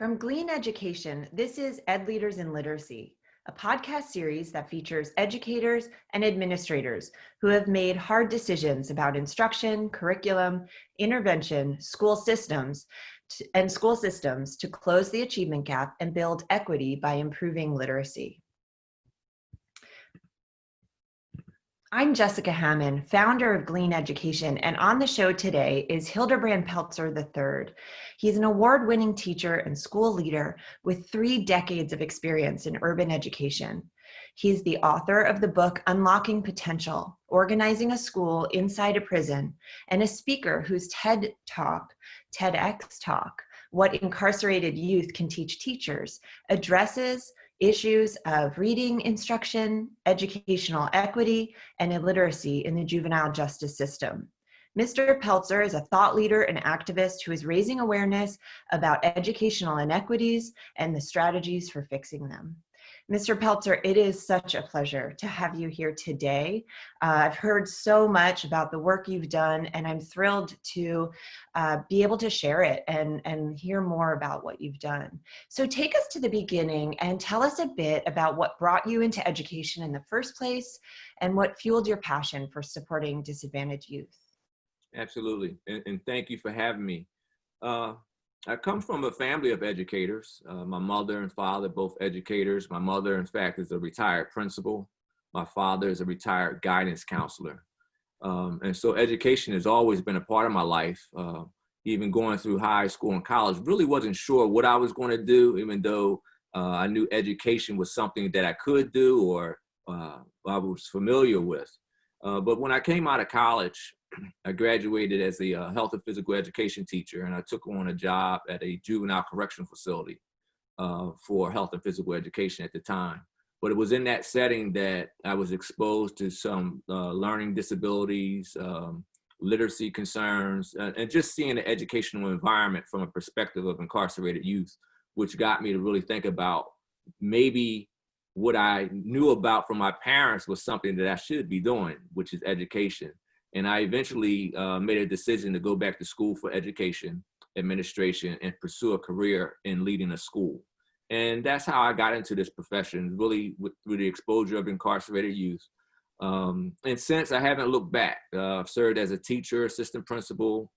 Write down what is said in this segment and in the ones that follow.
From Glean Education, this is Ed Leaders in Literacy, a podcast series that features educators and administrators who have made hard decisions about instruction, curriculum, intervention, school systems to close the achievement gap and build equity by improving literacy. I'm Jessica Hammond, founder of Glean Education, and on the show today is Hilderbrand Pelzer III. He's an award-winning teacher and school leader with 3 decades of experience in urban education. He's the author of the book Unlocking Potential, Organizing a School Inside a Prison, and a speaker whose TEDx talk, What Incarcerated Youth Can Teach Teachers, addresses issues of reading instruction, educational equity, and illiteracy in the juvenile justice system. Mr. Pelzer is a thought leader and activist who is raising awareness about educational inequities and the strategies for fixing them. Mr. Pelzer, it is such a pleasure to have you here today. I've heard so much about the work you've done, and I'm thrilled to be able to share it and hear more about what you've done. So take us to the beginning and tell us a bit about what brought you into education in the first place and what fueled your passion for supporting disadvantaged youth. Absolutely, and thank you for having me. I come from a family of educators. My mother and father, both educators. My mother, in fact, is a retired principal. My father is a retired guidance counselor. And so education has always been a part of my life. Even going through high school and college, really wasn't sure what I was going to do, even though I knew education was something that I could do or I was familiar with. But when I came out of college, I graduated as a health and physical education teacher, and I took on a job at a juvenile correctional facility for health and physical education at the time. But it was in that setting that I was exposed to some learning disabilities, literacy concerns, and just seeing the educational environment from a perspective of incarcerated youth, which got me to really think about maybe what I knew about from my parents was something that I should be doing, which is education. And I eventually made a decision to go back to school for education, administration, and pursue a career in leading a school. And that's how I got into this profession, really through the exposure of incarcerated youth. And since I haven't looked back, I've served as a teacher, assistant principal,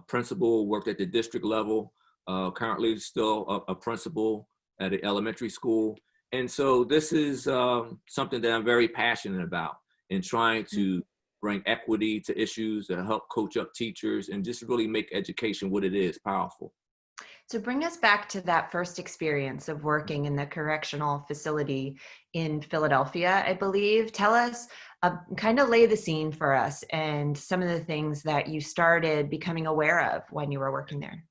principal, worked at the district level, currently still a principal at an elementary school. And so this is something that I'm very passionate about in trying to bring equity to issues and help coach up teachers and just really make education what it is, powerful. So bring us back to that first experience of working in the correctional facility in Philadelphia, I believe. Tell us, kind of lay the scene for us and some of the things that you started becoming aware of when you were working there.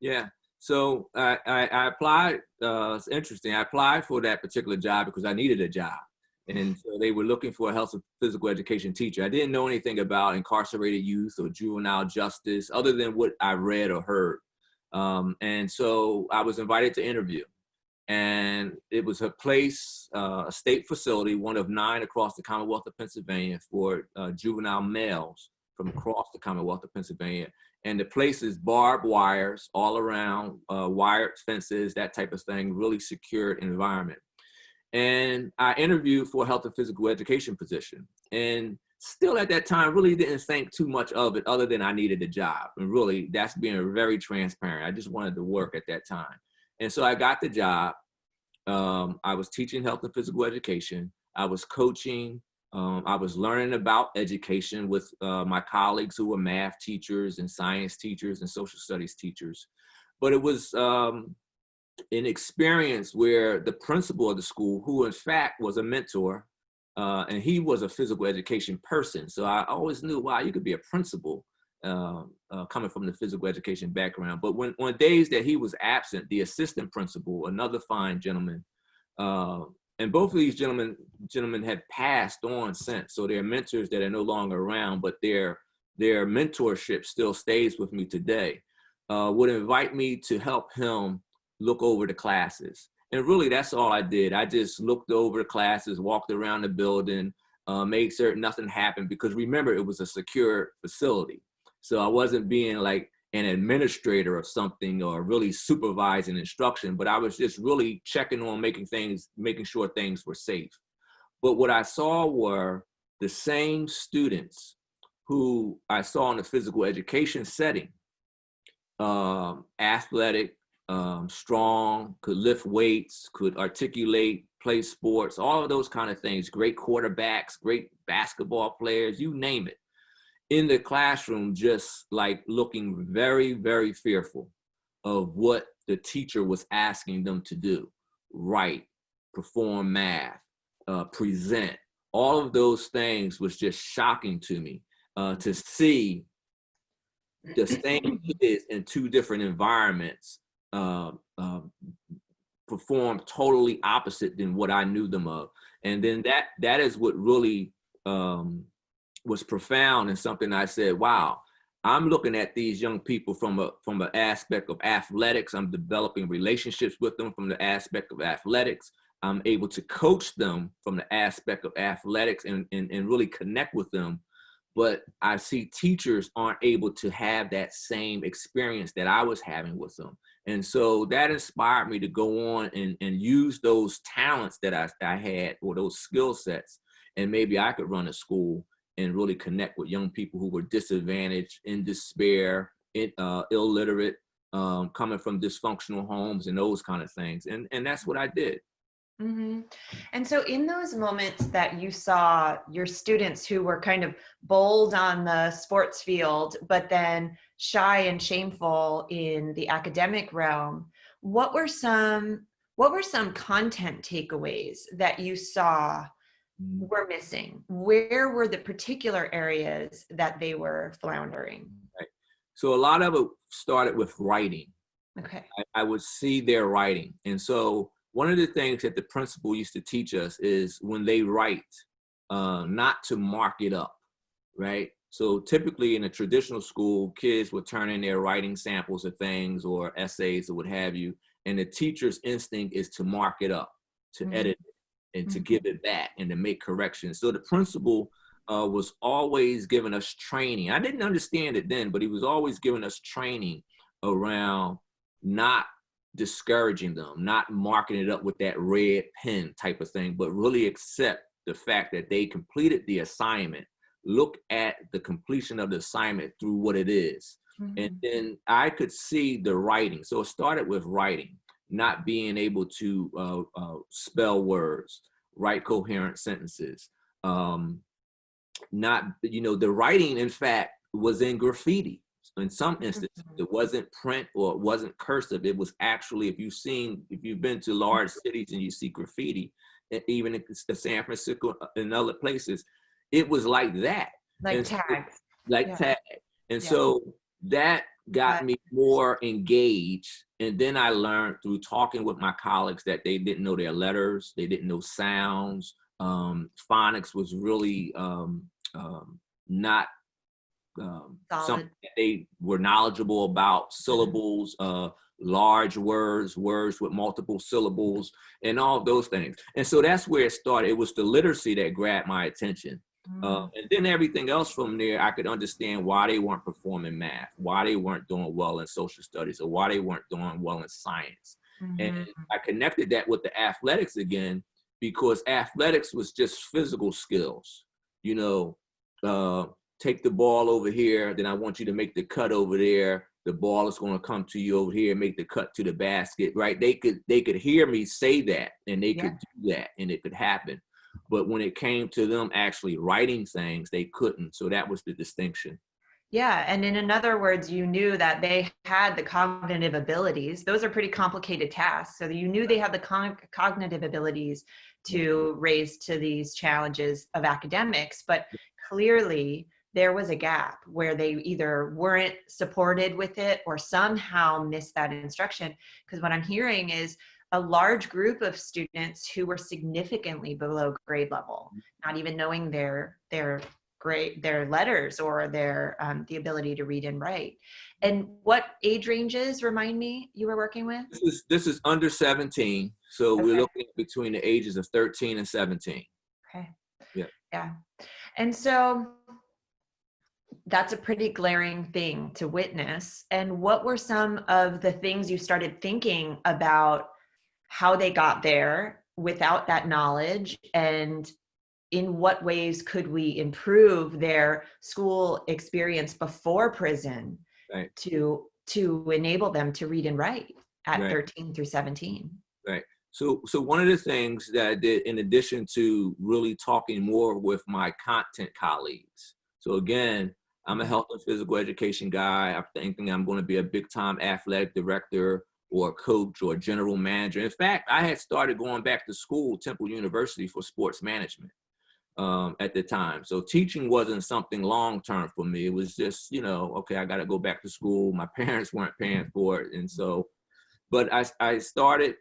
Yeah, so I applied, it's interesting, I applied for that particular job because I needed a job. And so they were looking for a health and physical education teacher. I didn't know anything about incarcerated youth or juvenile justice other than what I read or heard. And so I was invited to interview. And it was a place, a state facility, one of 9 across the Commonwealth of Pennsylvania for juvenile males from across the Commonwealth of Pennsylvania. And the place is barbed wires all around, wired fences, that type of thing, really secured environment. And I interviewed for a health and physical education position. And still at that time, really didn't think too much of it other than I needed a job. And really, that's being very transparent. I just wanted to work at that time. And so I got the job. I was teaching health and physical education. I was coaching. I was learning about education with my colleagues who were math teachers and science teachers and social studies teachers. But it was an experience where the principal of the school, who in fact was a mentor, and he was a physical education person. So I always knew, wow, you could be a principal coming from the physical education background. But when on days that he was absent, the assistant principal, another fine gentleman, and both of these gentlemen had passed on since. So they're mentors that are no longer around, but their mentorship still stays with me today, would invite me to help him look over the classes. And really, that's all I did. I just looked over the classes, walked around the building, made certain nothing happened, because remember, it was a secure facility. So I wasn't being like an administrator of something or really supervising instruction, but I was just really checking on making sure things were safe. But what I saw were the same students who I saw in the physical education setting, athletic, strong, could lift weights, could articulate, play sports, all of those kind of things, great quarterbacks, great basketball players, you name it, in the classroom, just like looking very, very fearful of what the teacher was asking them to do: write, perform math, present. All of those things was just shocking to me, to see the same kids in two different environments perform totally opposite than what I knew them of. And then that is what really was profound, and something I said, wow, I'm looking at these young people from an aspect of athletics. I'm developing relationships with them from the aspect of athletics. I'm able to coach them from the aspect of athletics and really connect with them. But I see teachers aren't able to have that same experience that I was having with them. And so that inspired me to go on and use those talents that I had, or those skill sets, and maybe I could run a school and really connect with young people who were disadvantaged, in despair, illiterate, coming from dysfunctional homes and those kind of things. And that's what I did. Mm-hmm. And so in those moments that you saw your students who were kind of bold on the sports field, but then shy and shameful in the academic realm, what were some content takeaways that you saw were missing? Where were the particular areas that they were floundering? Right. So a lot of it started with writing. Okay. I would see their writing. And so one of the things that the principal used to teach us is, when they write, not to mark it up, right? So typically in a traditional school, kids would turn in their writing samples of things or essays or what have you, and the teacher's instinct is to mark it up, to edit it, and to give it back and to make corrections. So the principal was always giving us training. I didn't understand it then, but he was always giving us training around not discouraging them, not marking it up with that red pen type of thing, but really accept the fact that they completed the assignment. Look at the completion of the assignment through what it is. And then I could see the writing. So it started with writing, not being able to spell words, write coherent sentences. Not, the writing, in fact, was in graffiti. In some instances, it wasn't print or it wasn't cursive. It was actually, if you've been to large cities and you see graffiti, even in San Francisco and other places, it was like that. Like tags. Tag. And so that got me more engaged. And then I learned through talking with my colleagues that they didn't know their letters. They didn't know sounds. Phonics was really not something that they were knowledgeable about. Syllables, large words with multiple syllables, and all of those things. And so that's where it started. It was the literacy that grabbed my attention. And then everything else from there, I could understand why they weren't performing math, why they weren't doing well in social studies, or why they weren't doing well in science. And I connected that with the athletics again, because athletics was just physical skills. Take the ball over here, then I want you to make the cut over there. The ball is going to come to you over here, make the cut to the basket, right? They could hear me say that, and they could do that, and it could happen. But when it came to them actually writing things, they couldn't. So that was the distinction. Yeah. And in other words, you knew that they had the cognitive abilities. Those are pretty complicated tasks. So you knew they had the cognitive abilities to raise to these challenges of academics, but clearly there was a gap where they either weren't supported with it or somehow missed that instruction. Because what I'm hearing is a large group of students who were significantly below grade level, not even knowing their letters or their the ability to read and write. And what age ranges, remind me, you were working with? This is under 17. So we're looking at between the ages of 13 and 17. Okay. Yeah. Yeah. And so that's a pretty glaring thing to witness. And what were some of the things you started thinking about how they got there without that knowledge, and in what ways could we improve their school experience before prison Right. to enable them to read and write at Right. 13 through 17? Right. So one of the things that I did, in addition to really talking more with my content colleagues. So again, I'm a health and physical education guy. I'm thinking I'm going to be a big time athletic director or a coach or a general manager. In fact, I had started going back to school, Temple University, for sports management at the time. So teaching wasn't something long-term for me. It was just, okay, I got to go back to school. My parents weren't paying for it. And so, but I started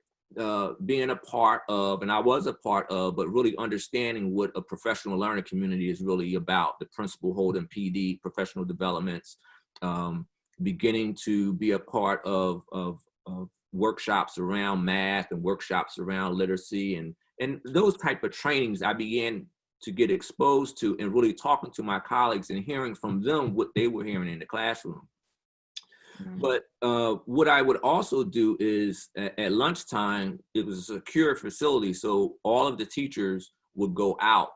being a part of, and I was a part of, but really understanding what a professional learning community is really about, the Principal Holden PD, professional developments, beginning to be a part of workshops around math and workshops around literacy and those type of trainings I began to get exposed to, and really talking to my colleagues and hearing from them what they were hearing in the classroom. But what I would also do is at lunchtime, it was a secure facility. So all of the teachers would go out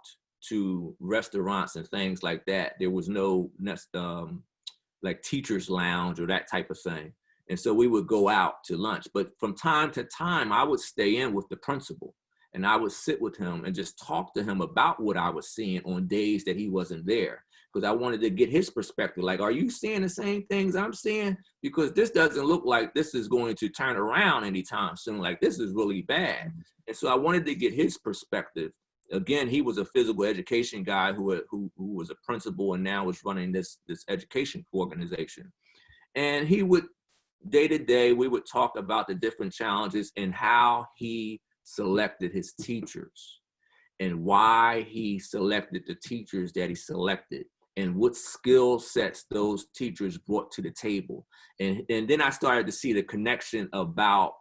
to restaurants and things like that. There was no like teacher's lounge or that type of thing. And so we would go out to lunch. But from time to time, I would stay in with the principal, and I would sit with him and just talk to him about what I was seeing on days that he wasn't there. Because I wanted to get his perspective. Like, are you seeing the same things I'm seeing? Because this doesn't look like this is going to turn around anytime soon. Like, this is really bad. And so I wanted to get his perspective. Again, he was a physical education guy who was a principal and now is running this education organization. And he would, day to day, we would talk about the different challenges and how he selected his teachers and why he selected the teachers that he selected, and what skill sets those teachers brought to the table. And then I started to see the connection about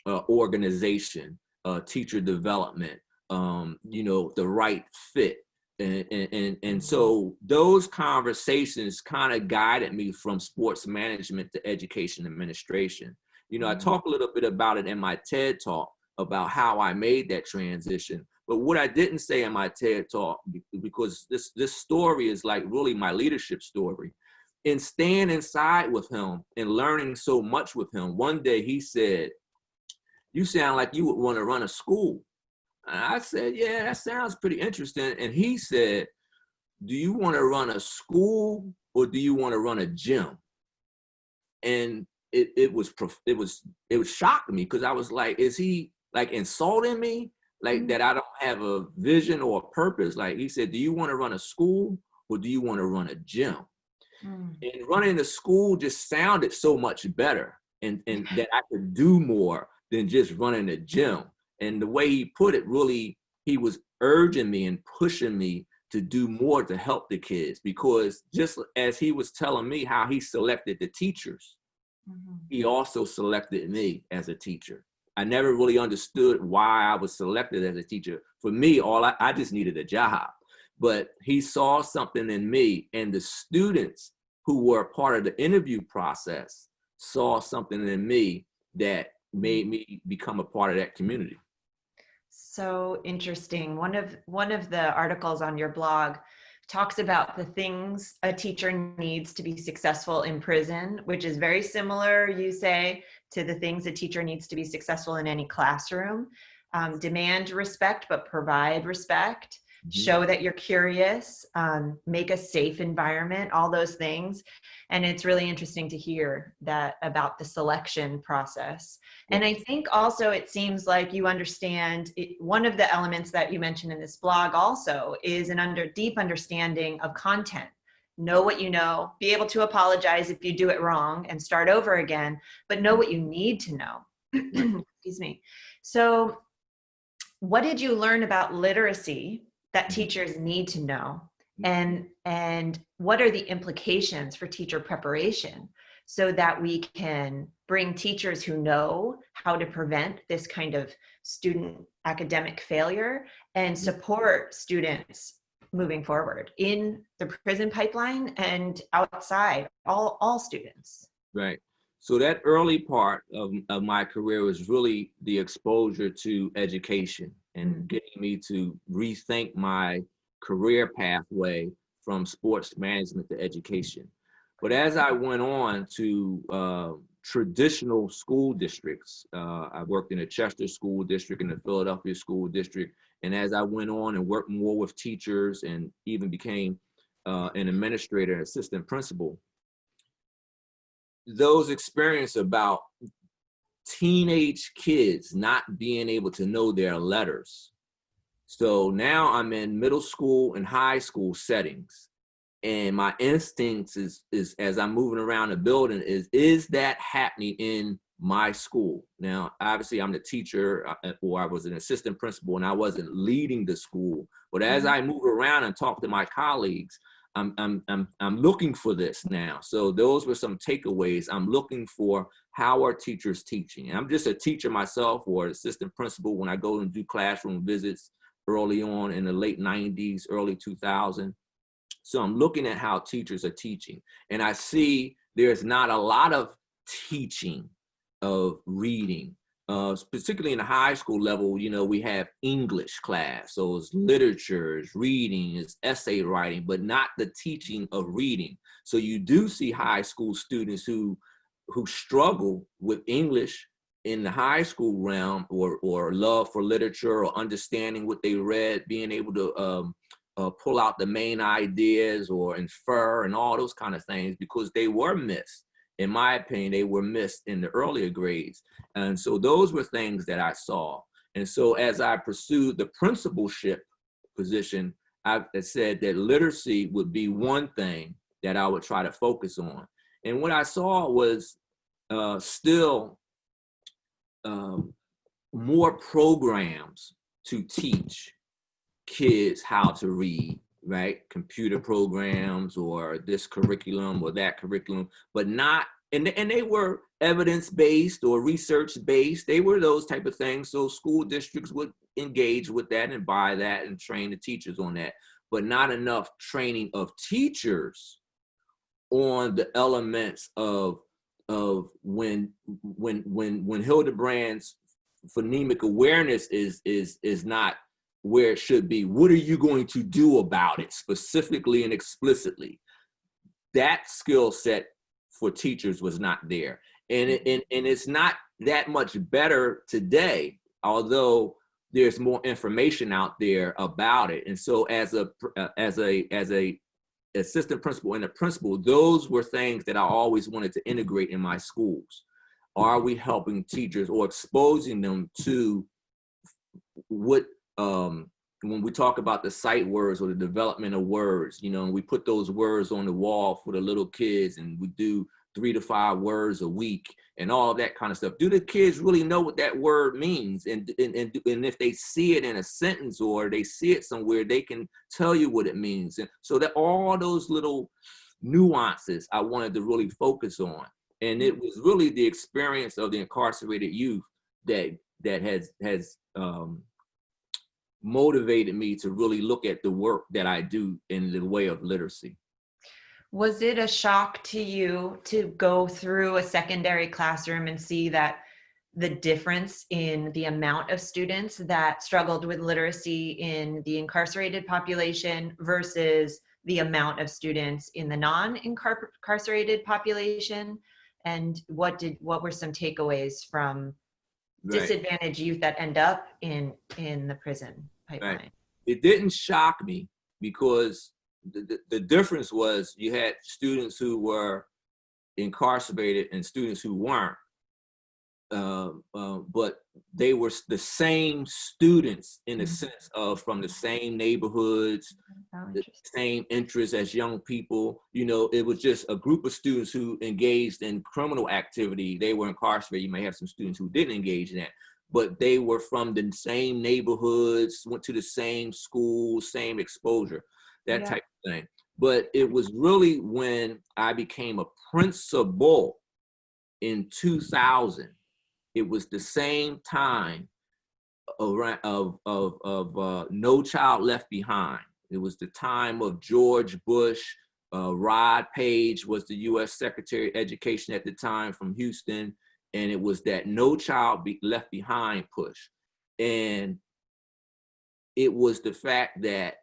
organization, teacher development, the right fit. And so those conversations kind of guided me from sports management to education administration. I talk a little bit about it in my TED Talk about how I made that transition. But what I didn't say in my TED Talk, because this story is like really my leadership story, in staying inside with him and learning so much with him, one day he said, "You sound like you would want to run a school." And I said, "Yeah, that sounds pretty interesting." And he said, "Do you want to run a school or do you want to run a gym?" And it was shocking me, because I was like, is he like insulting me? Like that I don't have a vision or a purpose? Like, he said, "Do you want to run a school or do you want to run a gym?" And running a school just sounded so much better, and that I could do more than just running a gym. And the way he put it, really, he was urging me and pushing me to do more to help the kids, because just as he was telling me how he selected the teachers, he also selected me as a teacher. I never really understood why I was selected as a teacher. For me, I just needed a job. But he saw something in me, and the students who were a part of the interview process saw something in me that made me become a part of that community. So interesting. One of the articles on your blog talks about the things a teacher needs to be successful in prison, which is very similar, you say, to the things a teacher needs to be successful in any classroom. Demand respect, but provide respect. Show that you're curious, make a safe environment, all those things. And it's really interesting to hear that about the selection process. And I think also it seems like you understand one of the elements that you mentioned in this blog also is deep understanding of content. Know what you know, be able to apologize if you do it wrong and start over again, but know what you need to know. Excuse me. So what did you learn about literacy that teachers need to know, and what are the implications for teacher preparation, so that we can bring teachers who know how to prevent this kind of student academic failure and support students moving forward in the prison pipeline and outside, all students? Right. So that early part of my career was really the exposure to education and getting me to rethink my career pathway from sports management to education. But as I went on to traditional school districts, I worked in the Chester School District and the Philadelphia School District. And as I went on and worked more with teachers and even became an administrator and assistant principal, those experiences about teenage kids not being able to know their letters. So now I'm in middle school and high school settings, and my instincts is as I'm moving around the building is that happening in my school? Now, obviously I'm the teacher, or I was an assistant principal and I wasn't leading the school, but as I move around and talk to my colleagues, I'm looking for this now. So those were some takeaways. I'm looking for how are teachers teaching. And I'm just a teacher myself or assistant principal when I go and do classroom visits early on in the late 90s, early 2000s. So I'm looking at how teachers are teaching. And I see there's not a lot of teaching of reading. Particularly in the high school level, you know, we have English class, so it's literature, it's reading, it's essay writing, but not the teaching of reading. So you do see high school students who struggle with English in the high school realm, or love for literature, or understanding what they read, being able to pull out the main ideas or infer and all those kind of things, because they were missed. In my opinion, they were missed in the earlier grades. And so those were things that I saw. And so as I pursued the principalship position, I said that literacy would be one thing that I would try to focus on. And what I saw was still more programs to teach kids how to read, right? Computer programs or this curriculum or that curriculum, but not, and they were evidence-based or research-based. They were those type of things. So school districts would engage with that and buy that and train the teachers on that, but not enough training of teachers on the elements of when Hilderbrand's phonemic awareness is not where it should be. What are you going to do about it specifically and explicitly? That skill set for teachers was not there. And it's not that much better today, although there's more information out there about it. And so as a assistant principal and a principal, those were things that I always wanted to integrate in my schools. Are we helping teachers or exposing them to what, when we talk about the sight words or the development of words, you know, and we put those words on the wall for the little kids and we do 3 to 5 words a week and all of that kind of stuff. Do the kids really know what that word means? And if they see it in a sentence or they see it somewhere, they can tell you what it means. And so that all those little nuances I wanted to really focus on. And it was really the experience of the incarcerated youth that has motivated me to really look at the work that I do in the way of literacy. Was it a shock to you to go through a secondary classroom and see that the difference in the amount of students that struggled with literacy in the incarcerated population versus the amount of students in the non-incarcerated population? And what were some takeaways from disadvantaged youth that end up in the prison pipeline? Right. It didn't shock me because the difference was you had students who were incarcerated and students who weren't, but they were the same students in the sense of from the same neighborhoods, the same interests as young people. You know, it was just a group of students who engaged in criminal activity. They were incarcerated. You may have some students who didn't engage in that, but they were from the same neighborhoods, went to the same schools, same exposure, that type of thing. But it was really when I became a principal in 2000, it was the same time of No Child Left Behind. It was the time of George Bush. Rod Page was the U.S. Secretary of Education at the time from Houston, and it was that No Child Left Behind push. And it was the fact that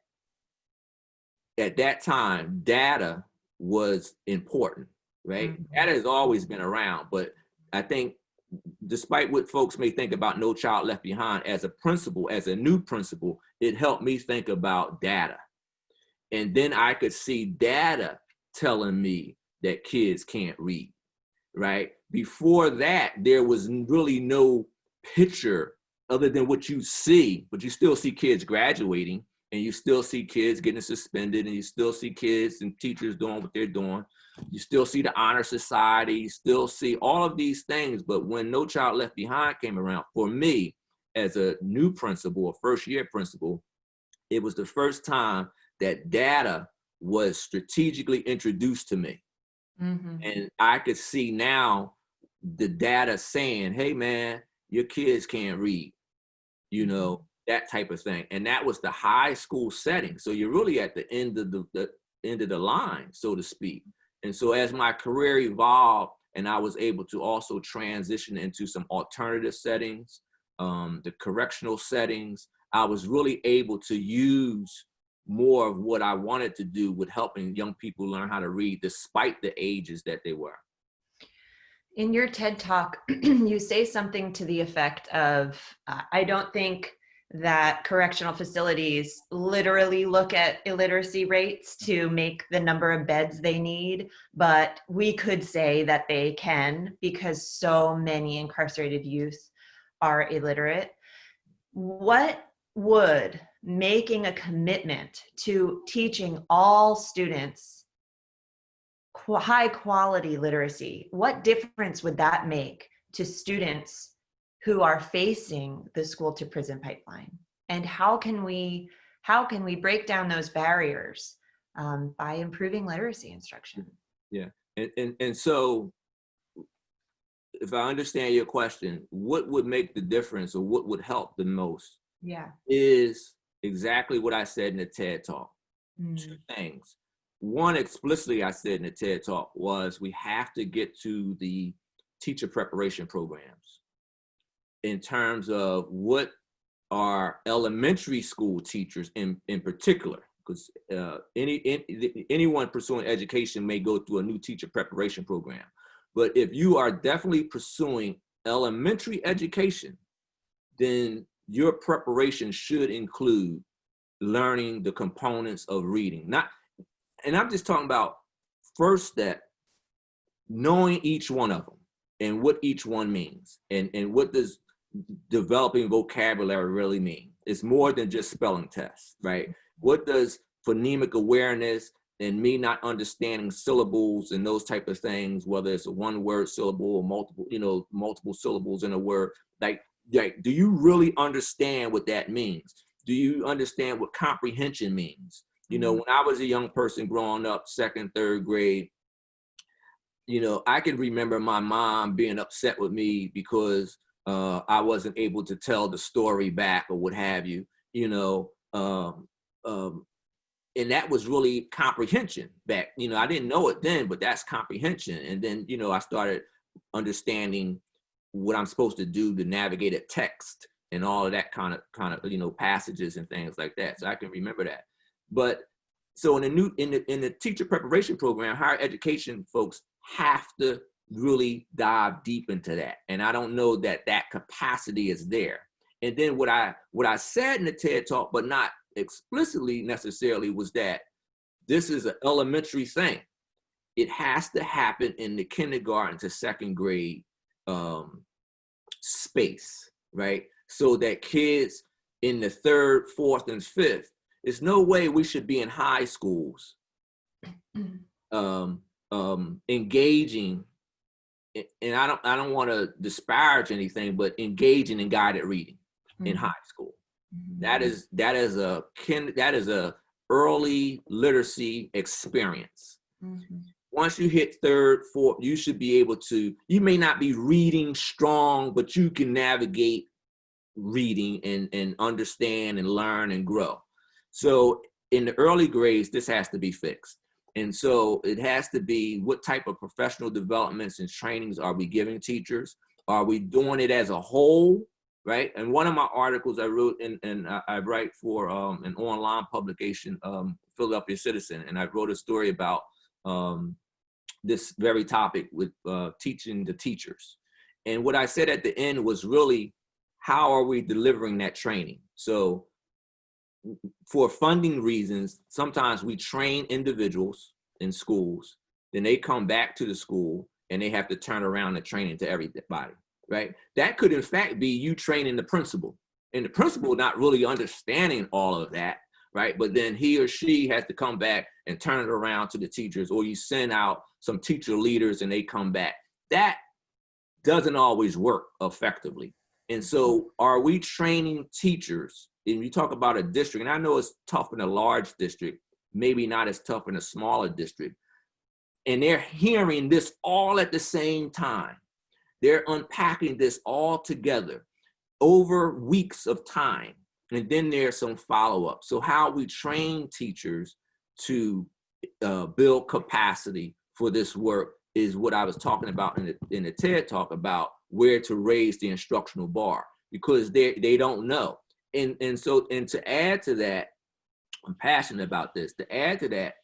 at that time, data was important, right? Mm-hmm. Data has always been around, but I think despite what folks may think about No Child Left Behind, as a principle, as a new principle, it helped me think about data. And then I could see data telling me that kids can't read, right? Before that, there was really no picture other than what you see, but you still see kids graduating, and you still see kids getting suspended, and you still see kids and teachers doing what they're doing. You still see the honor society, you still see all of these things. But when No Child Left Behind came around, for me, as a new principal, a first year principal, it was the first time that data was strategically introduced to me. Mm-hmm. And I could see now the data saying, hey man, your kids can't read, you know, that type of thing. And that was the high school setting. So you're really at the end of the end of the line, so to speak. And so as my career evolved and I was able to also transition into some alternative settings, the correctional settings, I was really able to use more of what I wanted to do with helping young people learn how to read despite the ages that they were. In your TED Talk, you say something to the effect of, I don't think that correctional facilities literally look at illiteracy rates to make the number of beds they need, but we could say that they can because so many incarcerated youth are illiterate. What would making a commitment to teaching all students high quality literacy, what difference would that make to students who are facing the school to prison pipeline? And how can we break down those barriers by improving literacy instruction? Yeah, and so if I understand your question, what would make the difference or what would help the most? Yeah. Is exactly what I said in the TED Talk. Two things. One, explicitly I said in the TED Talk was we have to get to the teacher preparation programs in terms of what are elementary school teachers in particular, because anyone pursuing education may go through a new teacher preparation program. But if you are definitely pursuing elementary education, then your preparation should include learning the components of reading. And I'm just talking about first step, knowing each one of them and what each one means, and what does developing vocabulary really mean. It's more than just spelling tests, right? What does phonemic awareness and me not understanding syllables and those type of things, whether it's a one word syllable or multiple syllables in a word, like do you really understand what that means? Do you understand what comprehension means? You know, when I was a young person growing up, second, third grade, you know, I can remember my mom being upset with me because I wasn't able to tell the story back or what have you, you know, and that was really comprehension back. You know, I didn't know it then, but that's comprehension. And then, you know, I started understanding what I'm supposed to do to navigate a text and all of that kind of, you know, passages and things like that. So I can remember that. But so in the teacher preparation program, higher education folks have to really dive deep into that. And I don't know that capacity is there. And then what I said in the TED Talk, but not explicitly necessarily, was that this is an elementary thing. It has to happen in the kindergarten to second grade space, right? So that kids in the third, fourth, and fifth, there's no way we should be in high schools engaging, and I don't want to disparage anything, but engaging in guided reading in high school. That is a early literacy experience. Once you hit third, fourth, you should be able to, you may not be reading strong, but you can navigate reading and understand and learn and grow. So in the early grades, this has to be fixed. And so it has to be, what type of professional developments and trainings are we giving teachers? Are we doing it as a whole, right? And one of my articles I wrote, and I write for an online publication, Philadelphia Citizen, and I wrote a story about this very topic with teaching the teachers. And what I said at the end was really, how are we delivering that training? So for funding reasons, sometimes we train individuals in schools, then they come back to the school and they have to turn around the training to everybody, right? That could in fact be you training the principal, and the principal not really understanding all of that, right? But then he or she has to come back and turn it around to the teachers, or you send out some teacher leaders and they come back. That doesn't always work effectively. And so are we training teachers? And you talk about a district, and I know it's tough in a large district, maybe not as tough in a smaller district. And they're hearing this all at the same time. They're unpacking this all together over weeks of time. And then there's some follow-up. So how we train teachers to build capacity for this work is what I was talking about in the TED Talk, about where to raise the instructional bar, because they don't know. And so to add to that, I'm passionate about this. To add to that,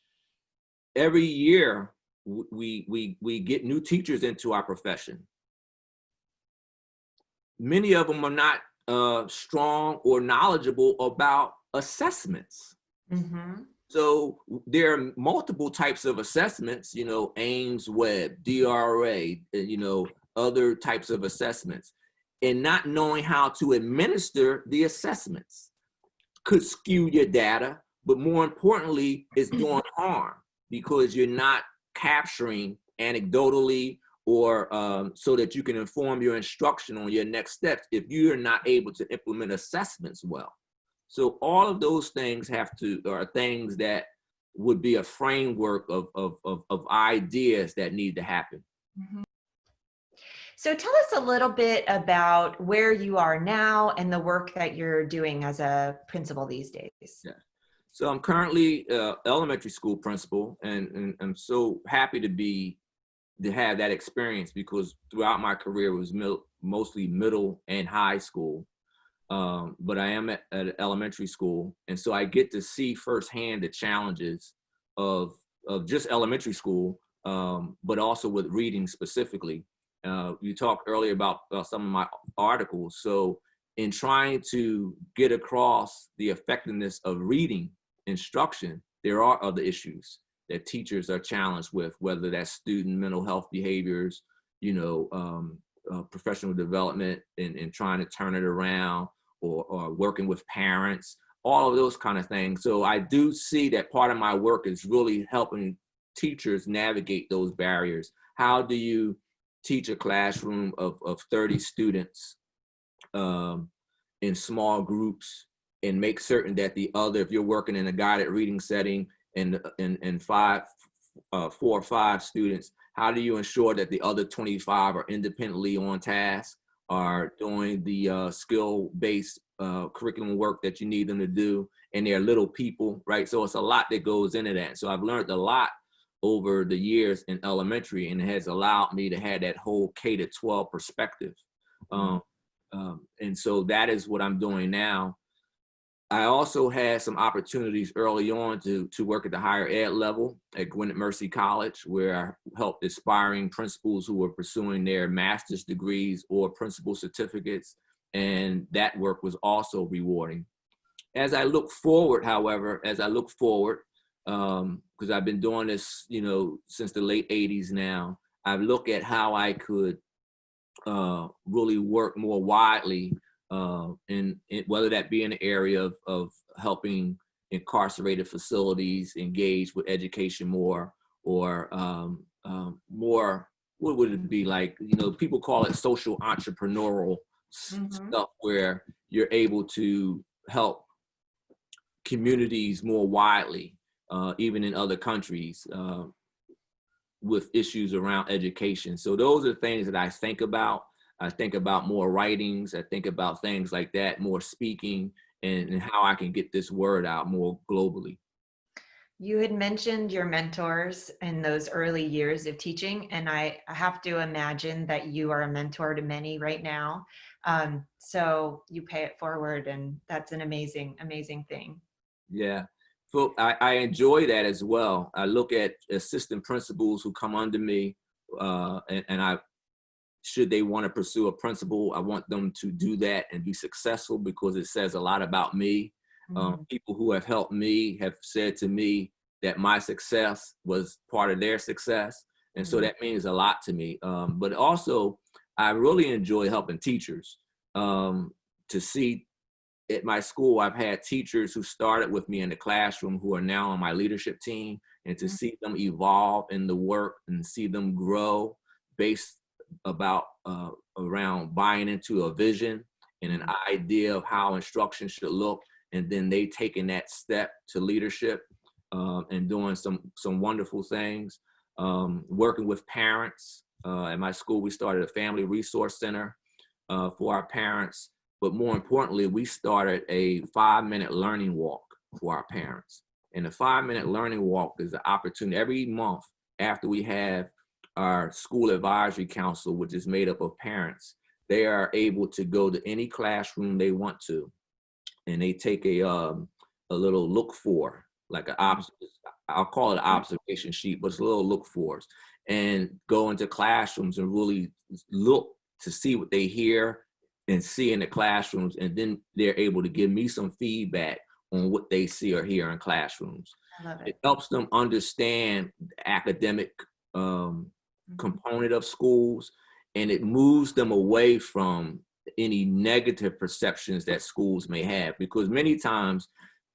every year we get new teachers into our profession. Many of them are not strong or knowledgeable about assessments. Mm-hmm. So there are multiple types of assessments, you know, Ames, Webb, DRA, you know, other types of assessments. And not knowing how to administer the assessments could skew your data, but more importantly, it's doing harm, because you're not capturing anecdotally or so that you can inform your instruction on your next steps if you're not able to implement assessments well. So all of those things are things that would be a framework of ideas that need to happen. Mm-hmm. So tell us a little bit about where you are now and the work that you're doing as a principal these days. Yeah. So I'm currently elementary school principal, and I'm so happy to have that experience, because throughout my career it was mostly middle and high school. But I am at elementary school, and so I get to see firsthand the challenges of just elementary school, but also with reading specifically. You talked earlier about some of my articles. So in trying to get across the effectiveness of reading instruction, there are other issues that teachers are challenged with, whether that's student mental health behaviors, you know, professional development and trying to turn it around, or working with parents, all of those kind of things. So I do see that part of my work is really helping teachers navigate those barriers. How do you teach a classroom of 30 students in small groups and make certain that the other, if you're working in a guided reading setting and 4 or 5 students, how do you ensure that the other 25 are independently on task, are doing the skill-based curriculum work that you need them to do, and they're little people, right? So it's a lot that goes into that. So I've learned a lot over the years in elementary, and it has allowed me to have that whole K-12 perspective. And so that is what I'm doing now. I also had some opportunities early on to work at the higher ed level at Gwinnett Mercy College, where I helped aspiring principals who were pursuing their master's degrees or principal certificates, and that work was also rewarding. As I look forward, however, because I've been doing this, you know, since the late 80s now, I look at how I could really work more widely in whether that be in the area of helping incarcerated facilities engage with education more, or more, what would it be like, you know, people call it social entrepreneurial stuff, where you're able to help communities more widely, even in other countries, with issues around education. So those are things that I think about. I think about more writings. I think about things like that, more speaking, and how I can get this word out more globally. You had mentioned your mentors in those early years of teaching, and I have to imagine that you are a mentor to many right now. So you pay it forward, and that's an amazing, amazing thing. Yeah. So I enjoy that as well. I look at assistant principals who come under me, and I, should they want to pursue a principal, I want them to do that and be successful because it says a lot about me. Mhm. People who have helped me have said to me that my success was part of their success. And so Mhm. that means a lot to me. But also, I really enjoy helping teachers to see at my school, I've had teachers who started with me in the classroom who are now on my leadership team, and to Mhm. see them evolve in the work and see them grow based about around buying into a vision and an Mhm. idea of how instruction should look, and then they taking that step to leadership and doing some wonderful things. Working with parents at my school, we started a family resource center for our parents. But more importantly, we started a 5-minute learning walk for our parents. And the 5-minute learning walk is an opportunity every month after we have our school advisory council, which is made up of parents. They are able to go to any classroom they want to, and they take a little look for, like I'll call it an observation sheet, but it's a little look fors, and go into classrooms and really look to see what they hear and see in the classrooms, and then they're able to give me some feedback on what they see or hear in classrooms. I love It it. helps them understand the academic Mhm. component of schools, and it moves them away from any negative perceptions that schools may have, because many times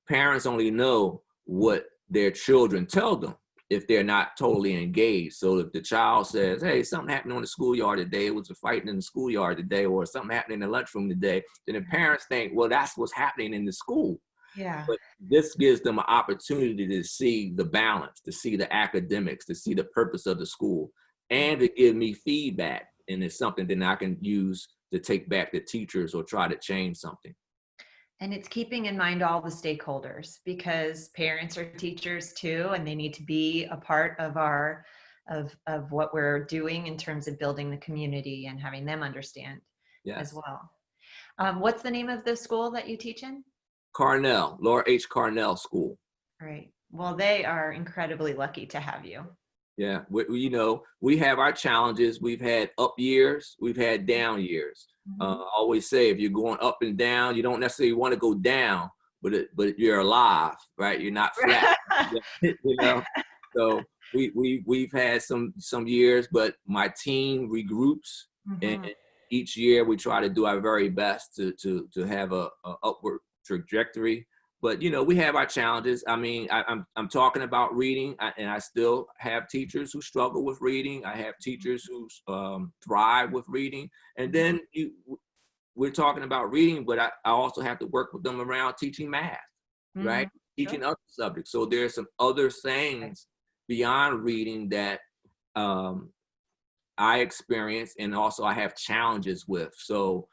parents only know what their children tell them if they're not totally engaged. So if the child says, hey, something happened on the schoolyard today, it was a fighting in the schoolyard today, or something happened in the lunchroom today, then the parents think, well, that's what's happening in the school. Yeah. But this gives them an opportunity to see the balance, to see the academics, to see the purpose of the school, and to give me feedback. And it's something that I can use to take back to teachers or try to change something. And it's keeping in mind all the stakeholders, because parents are teachers too, and they need to be a part of our of what we're doing in terms of building the community and having them understand as Yes. well. What's the name of the school that you teach in? Carnell, Laura H. Carnell School. Right. Well, they are incredibly lucky to have you. Yeah, you know, we have our challenges. We've had up years, we've had down years. Mhm. I always say if you're going up and down, you don't necessarily want to go down, but you're alive, right? You're not flat, you know. So we've had some years, but my team regroups, and Mhm. each year we try to do our very best to have a upward trajectory. But you know, we have our challenges. I mean, I'm talking about reading, and I still have teachers who struggle with reading. I have teachers who thrive with reading, and then we're talking about reading, but I also have to work with them around teaching math, right? Mhm. Sure. Teaching other subjects. So there's some other Right. things beyond reading that um, I experience, and also I have challenges with. So,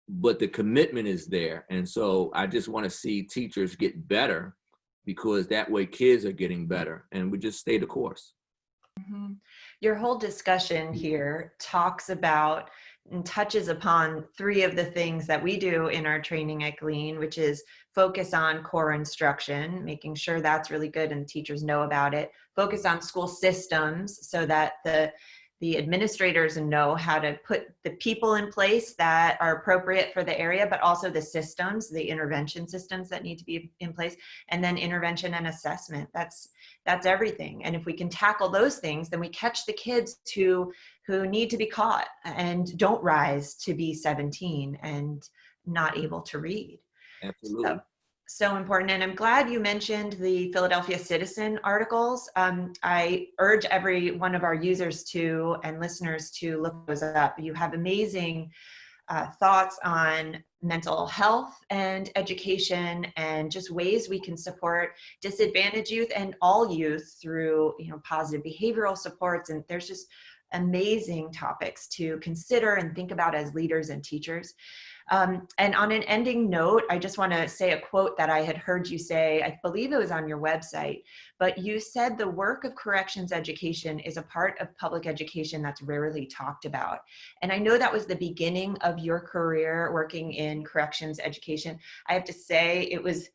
but the commitment is there. And so I just want to see teachers get better, because that way kids are getting better, and we just stay the course. Mhm. Your whole discussion here talks about and touches upon three of the things that we do in our training at Glean, which is focus on core instruction, making sure that's really good and teachers know about it. Focus on school systems so that the administrators know how to put the people in place that are appropriate for the area, but also the systems, the intervention systems that need to be in place, and then intervention and assessment. That's everything. And if we can tackle those things, then we catch the kids who need to be caught and don't rise to be 17 and not able to read. So, Absolutely. so important. And I'm glad you mentioned the Philadelphia Citizen articles. I urge every one of our users to and listeners to look those up. You have amazing thoughts on mental health and education, and just ways we can support disadvantaged youth and all youth through, positive behavioral supports. And there's just amazing topics to consider and think about as leaders and teachers. And on an ending note, I just want to say a quote that I had heard you say, I believe it was on your website, but you said the work of corrections education is a part of public education that's rarely talked about. And I know that was the beginning of your career working in corrections education. I have to say it was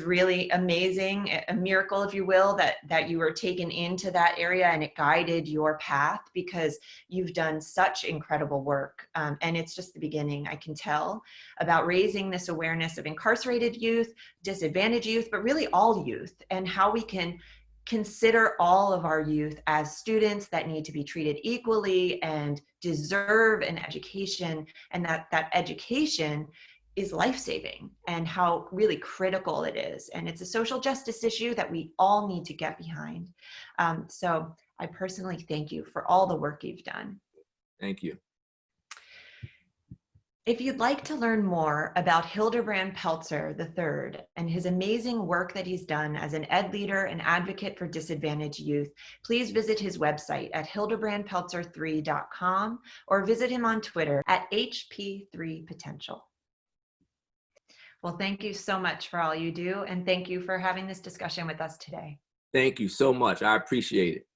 really amazing, a miracle, if you will, that you were taken into that area and it guided your path, because you've done such incredible work. And it's just the beginning, I can tell, about raising this awareness of incarcerated youth, disadvantaged youth, but really all youth, and how we can consider all of our youth as students that need to be treated equally and deserve an education, and that education is life-saving, and how really critical it is. And it's a social justice issue that we all need to get behind. So I personally thank you for all the work you've done. Thank you. If you'd like to learn more about Hilderbrand Pelzer III and his amazing work that he's done as an ed leader and advocate for disadvantaged youth, please visit his website at hilderbrandpelzer3.com or visit him on Twitter at HP3Potential. Well, thank you so much for all you do, and thank you for having this discussion with us today. Thank you so much. I appreciate it.